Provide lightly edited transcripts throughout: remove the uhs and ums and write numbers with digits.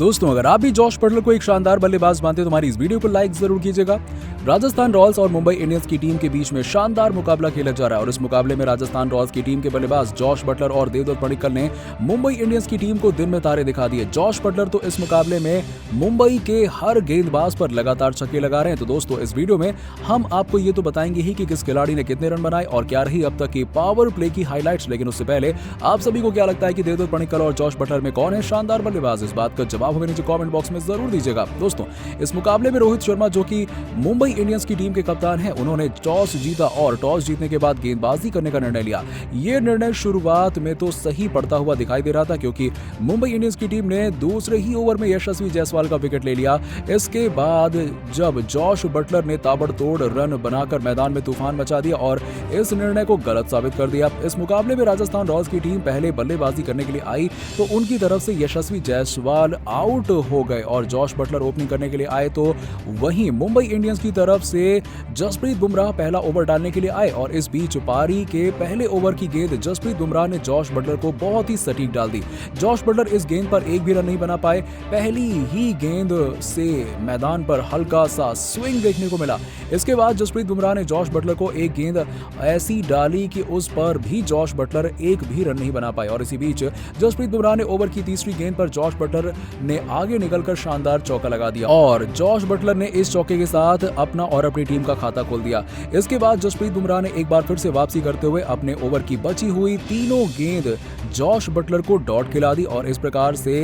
दोस्तों, अगर आप भी जॉश बटलर को एक शानदार बल्लेबाज मानते हैं तो हमारी इस वीडियो को लाइक जरूर कीजिएगा। राजस्थान रॉयल्स और मुंबई इंडियंस की टीम के बीच में शानदार मुकाबला खेला जा रहा है और इस मुकाबले में राजस्थान रॉयल्स की टीम के बल्लेबाज जॉश बटलर और देवदत्त पडिक्कल ने मुंबई इंडियंस की टीम को दिन में तारे दिखा दिए। जॉश बटलर तो इस मुकाबले में मुंबई के हर गेंदबाज पर लगातार छक्के लगा रहे हैं। तो दोस्तों, इस वीडियो में हम आपको ये तो बताएंगे ही कि किस खिलाड़ी ने कितने रन बनाए और क्या रही अब तक की पावर प्ले की हाईलाइट्स। लेकिन उससे पहले आप सभी को क्या लगता है कि देवदत्त पडिक्कल और जॉश बटलर में कौन है शानदार बल्लेबाज? इस बात का जवाब हमें नीचे कमेंट बॉक्स में जरूर दीजिएगा। दोस्तों, इस मुकाबले में रोहित शर्मा, जो कि मुंबई इंडियंस की टीम के कप्तान हैं, उन्होंने टॉस जीता और टॉस जीतने के बाद गेंदबाजी करने का निर्णय लिया। यह निर्णय शुरुआत में तो सही पड़ता हुआ दिखाई दे रहा था, क्योंकि मुंबई इंडियंस की टीम ने दूसरे ही ओवर में यशस्वी जायसवाल का विकेट ले लिया। इसके बाद जब जॉश बटलर ने ताबड़तोड़ रन बनाकर मैदान में तूफान मचा दिया और इस निर्णय को गलत साबित कर दिया। इस मुकाबले में राजस्थान रॉयल्स की टीम पहले बल्लेबाजी करने के लिए आई तो उनकी तरफ से यशस्वी जायसवाल आउट हो गए और जॉश बटलर ओपनिंग करने के लिए आए। तो वहीं मुंबई इंडियंस की तरफ से जसप्रीत बुमराह पहला ओवर डालने के लिए आए और इस बीच पारी के पहले ओवर की गेंद जसप्रीत बुमराह ने जॉश बटलर को बहुत ही सटीक डाल दी। जॉश बटलर इस गेंद पर एक भी रन नहीं बना पाए। पहली ही गेंद से मैदान पर हल्का सा स्विंग देखने को मिला। इसके बाद जसप्रीत बुमराह ने जॉश बटलर को एक गेंद ऐसी डाली कि उस पर भी जॉश बटलर एक भी रन नहीं बना पाए और इसी बीच जसप्रीत बुमराह ने ओवर की तीसरी गेंद पर जॉश बटलर ने आगे निकलकर शानदार चौका लगा दिया और जॉश बटलर ने इस चौके के साथ अपना और अपनी टीम का खाता खोल दिया। इसके बाद जसप्रीत बुमराह ने एक बार फिर से वापसी करते हुए अपने ओवर की बची हुई तीनों गेंद जॉश बटलर को डॉट खिला दी और इस प्रकार से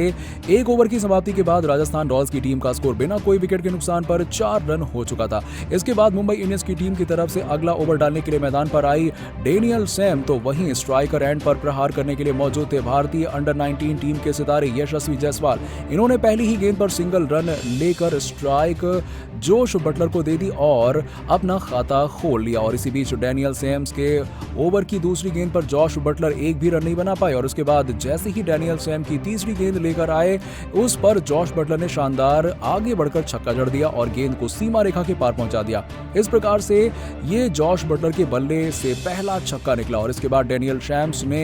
एक ओवर की समाप्ति के बाद राजस्थान रॉयल्स की टीम का स्कोर बिना कोई विकेट के नुकसान पर 4 रन हो चुका था। इसके बाद मुंबई इंडियंस की टीम की तरफ से अगला ओवर डालने के लिए मैदान पर आई डेनियल सैम, तो वहीं स्ट्राइकर एंड पर प्रहार करने के लिए मौजूद थे भारतीय अंडर 19 टीम के सितारे यशस्वी जायसवाल। इन्होंने पहली ही गेंद पर सिंगल रन लेकर स्ट्राइक जॉश बटलर को दे दी और अपना खाता खोल लिया और इसी बीच डेनियल सैम्स के ओवर की दूसरी गेंद पर जॉश बटलर एक भी रन नहीं बना पाए और उसके बाद जैसे ही डेनियल सैम की तीसरी गेंद लेकर आए उस पर जॉश बटलर ने शानदार आगे बढ़कर छक्का जड़ दिया और गेंद को सीमा रेखा के पार पहुंचा दिया। इस प्रकार से ये जॉश बटलर के बल्ले से पहला छक्का निकला और इसके बाद डेनियल सैम्स ने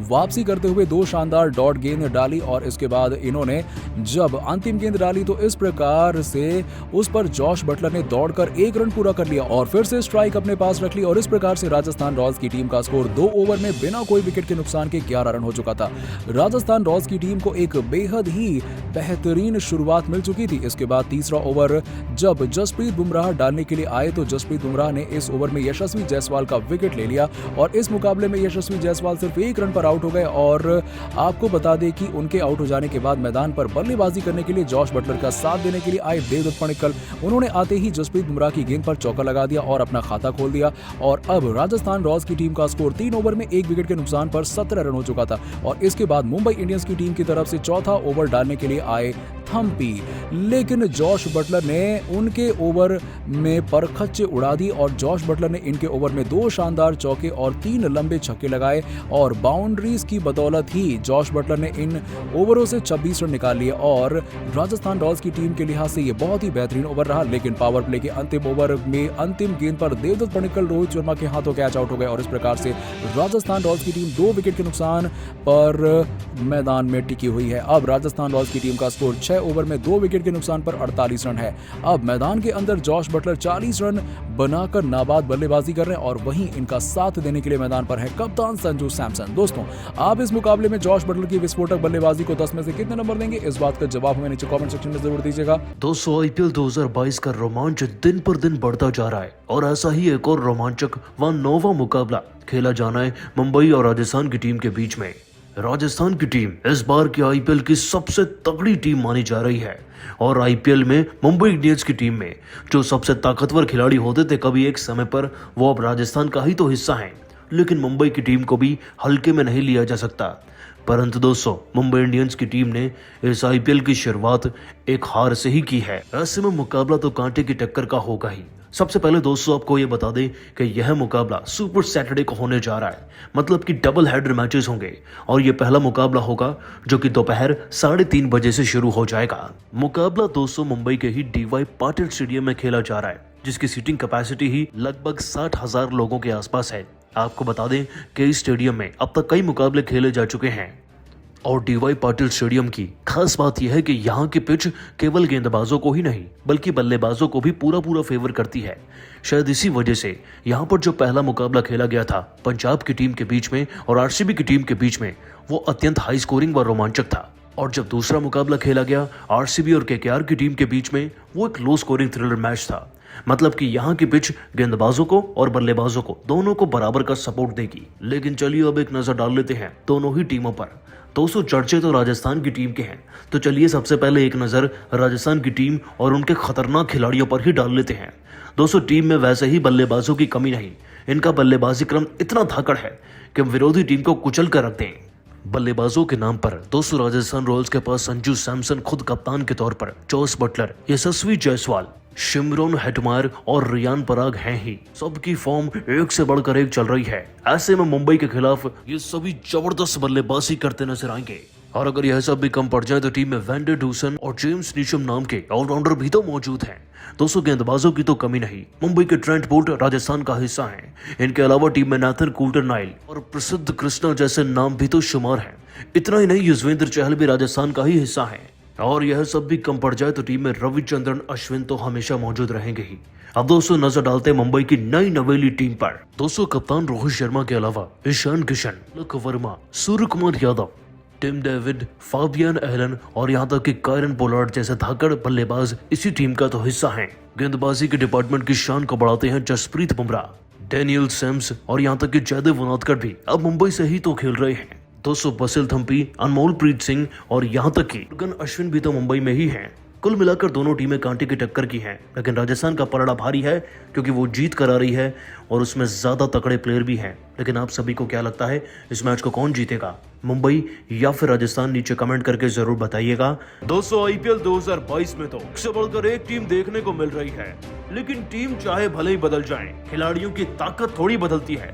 वापसी करते हुए 2 शानदार डॉट गेंद डाली और इसके बाद इन्होंने जब अंतिम गेंद डाली तो इस प्रकार से उस पर जॉश बटलर ने दौड़कर 1 रन पूरा कर लिया और फिर से स्ट्राइक अपने पास रख ली और इस प्रकार से राजस्थान रॉयल्स की टीम का स्कोर 2 ओवर में बिना कोई विकेट के नुकसान के 11 रन हो चुका था। राजस्थान रॉयल्स की टीम को एक बेहद ही बेहतरीन शुरुआत मिल चुकी थी। इसके बाद तीसरा ओवर जब जसप्रीत बुमराह डालने के लिए आए तो जसप्रीत बुमराह ने इस ओवर में यशस्वी जायसवाल का विकेट ले लिया और इस मुकाबले में यशस्वी जायसवाल सिर्फ 1 रन पर आउट हो गए और आपको बता दें कि उनके आउट हो जाने के बाद मैदान पर बल्लेबाजी करने के लिए जॉश बटलर का साथ देने के लिए आए देवदत्त पडिक्कल। उन्होंने आते ही जसप्रीत बुमराह की गेंद पर चौका लगा दिया और अपना खाता खोल दिया और अब राजस्थान रॉयल्स की टीम का स्कोर 3 ओवर में 1 विकेट के नुकसान पर 17 रन हो चुका था और इसके बाद मुंबई इंडियंस की टीम की तरफ से चौथा ओवर डालने के लिए आए थम्पी, लेकिन जॉश बटलर ने उनके ओवर में परखच्चे उड़ा दी और जॉश बटलर ने इनके ओवर में 2 शानदार चौके और 3 लंबे छक्के लगाए और बाउंड्रीज की बदौलत ही जॉश बटलर ने इन ओवरों से 26 रन निकाल लिए और राजस्थान रॉयल्स की टीम के लिहाज से ये बहुत ही बेहतरीन ओवर रहा। लेकिन पावर प्ले के अंतिम ओवर में अंतिम गेंद पर देवदत्त पडिक्कल रोहित शर्मा के हाथों कैच आउट हो गए और इस प्रकार से राजस्थान रॉयल्स की टीम 2 विकेट के नुकसान पर मैदान में टिकी हुई है। अब राजस्थान रॉयल्स की टीम का स्कोर 6 ओवर में 2 विकेट के नुकसान पर 48 रन है। अब मैदान के अंदर जॉश बटलर 40 रन बनाकर नाबाद बल्लेबाजी कर रहे हैं और वहीं इनका साथ देने के लिए मैदान पर है कप्तान संजू सैमसन। दोस्तों, आप इस मुकाबले में जॉश बटलर की विस्फोटक बल्लेबाजी को 10 में से कितने नंबर देंगे? इस बात का जवाब हमें नीचे कमेंट सेक्शन में जरूर दीजिएगा। दोस्तों, आईपीएल 2022 का रोमांच दिन पर दिन बढ़ता जा रहा है और ऐसा ही एक और रोमांचक व नौवां मुकाबला खेला जाना है मुंबई और राजस्थान की टीम के बीच में। राजस्थान की टीम इस बार की आईपीएल की सबसे तगड़ी टीम मानी जा रही है और आईपीएल में मुंबई इंडियंस की टीम में जो सबसे ताकतवर खिलाड़ी होते थे कभी एक समय पर, वो अब राजस्थान का ही तो हिस्सा हैं। लेकिन मुंबई की टीम को भी हल्के में नहीं लिया जा सकता। परंतु दोस्तों, मुंबई इंडियंस की टीम ने इस आईपीएल की शुरुआत एक हार से ही की है। ऐसे में मुकाबला तो कांटे की टक्कर का होगा ही। सबसे पहले दोस्तों आपको ये बता दें कि यह मुकाबला सुपर सैटरडे को होने जा रहा है, मतलब कि डबल हेडर मैचेस होंगे और ये पहला मुकाबला होगा जो कि दोपहर 3:30 बजे से शुरू हो जाएगा। मुकाबला दोस्तों मुंबई के ही डीवाई पाटिल स्टेडियम में खेला जा रहा है, जिसकी सीटिंग कैपेसिटी ही लगभग 60,000 लोगों के आसपास है। आपको बता दें कि इस स्टेडियम में अब तक कई मुकाबले खेले जा चुके हैं और डीवाई पाटिल स्टेडियम की खास बात यह है कि यहाँ की पिच केवल गेंदबाजों को ही नहीं बल्कि बल्लेबाजों को भी पूरा फेवर करती है। शायद इसी वजह से यहाँ पर जो पहला मुकाबला खेला गया था पंजाब की टीम के बीच में और आरसीबी की टीम के बीच में, वो अत्यंत हाई स्कोरिंग व रोमांचक था। और जब दूसरा मुकाबला खेला गया आरसीबी और केकेआर की टीम के बीच में, वो एक लो स्कोरिंग थ्रिलर मैच था। मतलब कि यहाँ की पिच गेंदबाजों को और बल्लेबाजों को दोनों को बराबर का सपोर्ट देगी। लेकिन चलिए अब एक नजर डाल लेते हैं दोनों ही टीमों पर। दोस्तों चर्चे तो राजस्थान की टीम के हैं, तो चलिए सबसे पहले एक नजर राजस्थान की टीम और उनके खतरनाक खिलाड़ियों पर ही डाल लेते हैं। दोस्तों टीम में वैसे ही बल्लेबाजों की कमी नहीं, इनका बल्लेबाजी क्रम इतना धाकड़ है कि विरोधी टीम को कुचल कर रख दें। बल्लेबाजों के नाम पर दोस्तों राजस्थान रॉयल्स के पास संजू सैमसन खुद कप्तान के तौर पर, जोस बटलर, यशस्वी जायसवाल, शिमरन हेटमायर और रियान पराग हैं ही। सबकी फॉर्म एक से बढ़कर एक चल रही है। ऐसे में मुंबई के खिलाफ ये सभी जबरदस्त बल्लेबाजी करते नजर आएंगे। और अगर यह सब भी कम पड़ जाए तो टीम में वैंडर डूसन और जेम्स नीशम नाम के ऑलराउंडर भी तो मौजूद हैं। दोस्तों गेंदबाजों की तो कमी नहीं, मुंबई के ट्रेंट बोल्ट राजस्थान का हिस्सा हैं। इनके अलावा टीम में नाथन कूल्टर नाइल और प्रसिद्ध कृष्णा जैसे नाम भी तो शुमार हैं। इतना ही नहीं, युजवेंद्र चहल भी राजस्थान का ही हिस्सा है। और यह सब भी कम पड़ जाए तो टीम में रविचंद्रन अश्विन तो हमेशा मौजूद रहेंगे ही। अब दोस्तों नजर डालते हैं मुंबई की नई नवेली टीम पर। दोस्तों कप्तान रोहित शर्मा के अलावा ईशान किशन, लक Varma, Surya Kumar Yadav, Tim David, Fabian Allen और यहाँ तक कि कायरन पोलार्ड जैसे धाकड़ बल्लेबाज इसी टीम का तो हिस्सा हैं। गेंदबाजी के डिपार्टमेंट की शान को बढ़ाते हैं जसप्रीत बुमराह, डेनियल सैम्स और यहाँ तक कि जयदेव उनादकर भी अब मुंबई से ही तो खेल रहे हैं। दोस्तों बसिल थम्पी, अनमोल प्रीत सिंह और यहाँ तक कि मुरुगन अश्विन भी तो मुंबई में ही हैं। कुल मिलाकर दोनों टीमें कांटे की टक्कर की हैं, लेकिन राजस्थान का पलड़ा भारी है क्योंकि वो जीत कर आ रही है और उसमें ज्यादा तगड़े प्लेयर भी हैं। लेकिन आप सभी को क्या लगता है इस मैच को कौन जीतेगा, मुंबई या फिर राजस्थान? नीचे कमेंट करके जरूर बताइएगा। दोस्तों आईपीएल 2022 में तो एक से बढ़कर एक टीम देखने को मिल रही है, लेकिन टीम चाहे भले ही बदल जाए, खिलाड़ियों की ताकत थोड़ी बदलती है।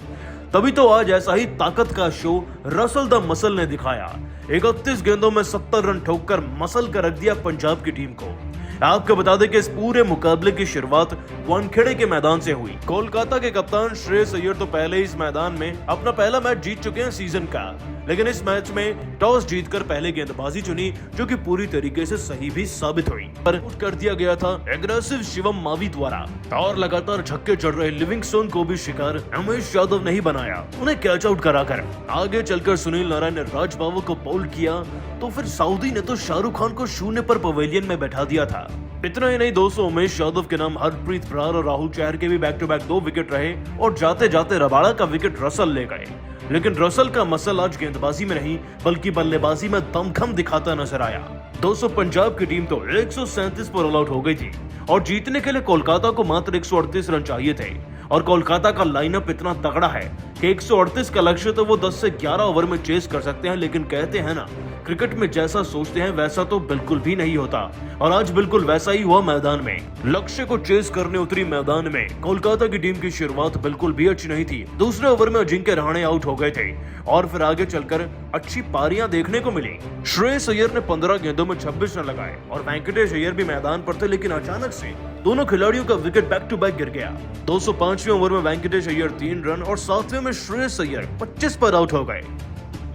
तभी तो आज ऐसा ही ताकत का शो रसल द मसल ने दिखाया। 31 गेंदों में 70 रन ठोककर मसल कर रख दिया पंजाब की टीम को। आपको बता दें कि इस पूरे मुकाबले की शुरुआत वानखेड़े के मैदान से हुई। कोलकाता के कप्तान श्रेयस अय्यर तो पहले ही इस मैदान में अपना पहला मैच जीत चुके हैं सीजन का, लेकिन इस मैच में टॉस जीतकर पहले गेंदबाजी चुनी, जो कि पूरी तरीके से सही भी साबित हुई। पर आउट कर दिया गया था एग्रेसिव शिवम मावी द्वारा और लगातार छक्के चढ़ रहे लिविंगस्टोन को भी शिकार उमेश यादव नहीं बनाया, उन्हें कैच आउट कराकर। आगे चलकर सुनील नारायण ने राज बाबू को बाउल किया, तो फिर सऊदी ने तो शाहरुख खान को शून्य पर पवेलियन में बैठा दिया था। इतना ही नहीं दोस्तों, उमेश यादव के नाम हरप्रीत बरार और राहुल चहर के भी बैक टू बैक 2 विकेट रहे और जाते जाते रबाड़ा का विकेट रसल ले गए। लेकिन रसल का मसल आज गेंदबाजी में नहीं बल्कि बल्लेबाजी में दमखम दिखाता नजर आया। दोस्तों पंजाब की टीम तो 137 पर ऑल आउट हो गई थी और जीतने के लिए कोलकाता को मात्र 138 रन चाहिए थे। और कोलकाता का लाइनअप इतना तगड़ा है कि 138 का लक्ष्य तो वो 10 से 11 ओवर में चेस कर सकते हैं, लेकिन कहते हैं ना क्रिकेट में जैसा सोचते हैं वैसा तो बिल्कुल भी नहीं होता। और आज बिल्कुल वैसा ही हुआ मैदान में। लक्ष्य को चेस करने उतरी मैदान में कोलकाता की टीम की शुरुआत बिल्कुल भी अच्छी नहीं थी। दूसरे ओवर में अजिंक्य रहाणे आउट हो गए थे और फिर आगे चलकर अच्छी पारियां देखने को मिली। श्रेयस अय्यर ने 15 गेंदों में 26 रन लगाए और वेंकटेश अय्यर भी मैदान पर थे, लेकिन अचानक से दोनों खिलाड़ियों का विकेट बैक टू बैक गिर गया। 205वें ओवर में वेंकटेश अय्यर 3 रन और 7वें में श्रेयस अय्यर 25 पर आउट हो गए।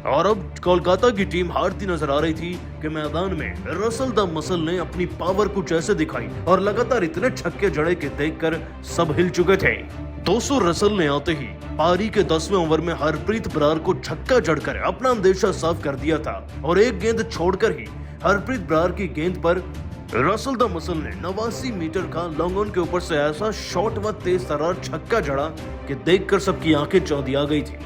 और अब कोलकाता की टीम हारती नजर आ रही थी कि मैदान में रसल द मसल ने अपनी पावर कुछ ऐसे दिखाई और लगातार इतने छक्के जड़े के देखकर सब हिल चुके थे। 200 रसल ने आते ही पारी के 10वें ओवर में हरप्रीत बरार को छक्का जड़कर अपना अंदेशा साफ कर दिया था और एक गेंद छोड़कर ही हरप्रीत बरार की गेंद पर रसल द मसल ने 89 मीटर का लॉन्ग ऑन के ऊपर से ऐसा शॉट व तेज तर्रार छक्का जड़ा कि देखकर सबकी आंखें चौंधी आ गई थी।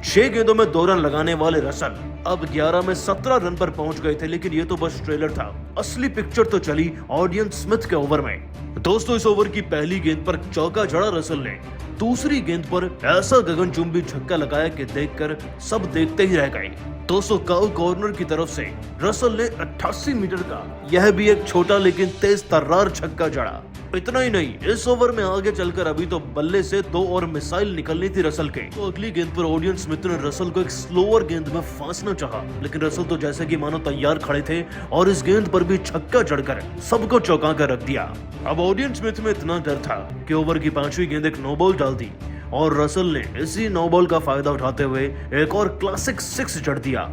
6 गेंदों में 2 रन लगाने वाले रसल अब 11 में 17 रन पर पहुंच गए थे, लेकिन ये तो बस ट्रेलर था। असली पिक्चर तो चली ऑडियन स्मिथ के ओवर में। दोस्तों इस ओवर की पहली गेंद पर चौका जड़ा रसल ने, दूसरी गेंद पर ऐसा गगनचुंबी छक्का लगाया कि देखकर सब देखते ही रह गए। दोस्तों काउ कॉर्नर की तरफ से रसल ने 88 मीटर का यह भी एक छोटा लेकिन तेज तर्रार छक्का जड़ा। इतना ही नहीं, इस ओवर में आगे चलकर अभी तो बल्ले से 2 और मिसाइल निकलनी थी रसल के, तो अगली गेंद पर ऑडियन स्मिथ ने रसल को एक स्लोअर गेंद में फांसना चाहा, लेकिन रसल तो जैसे कि मानो तैयार खड़े थे और इस गेंद पर भी छक्का जड़कर सबको चौंका कर रख दिया। अब ऑडियन स्मिथ में इतना डर था कि ओवर की 5वीं गेंद एक नो बॉल डाल दी और रसल ने इसी नो बॉल का फायदा उठाते हुए एक और क्लासिक 6 जड़ दिया।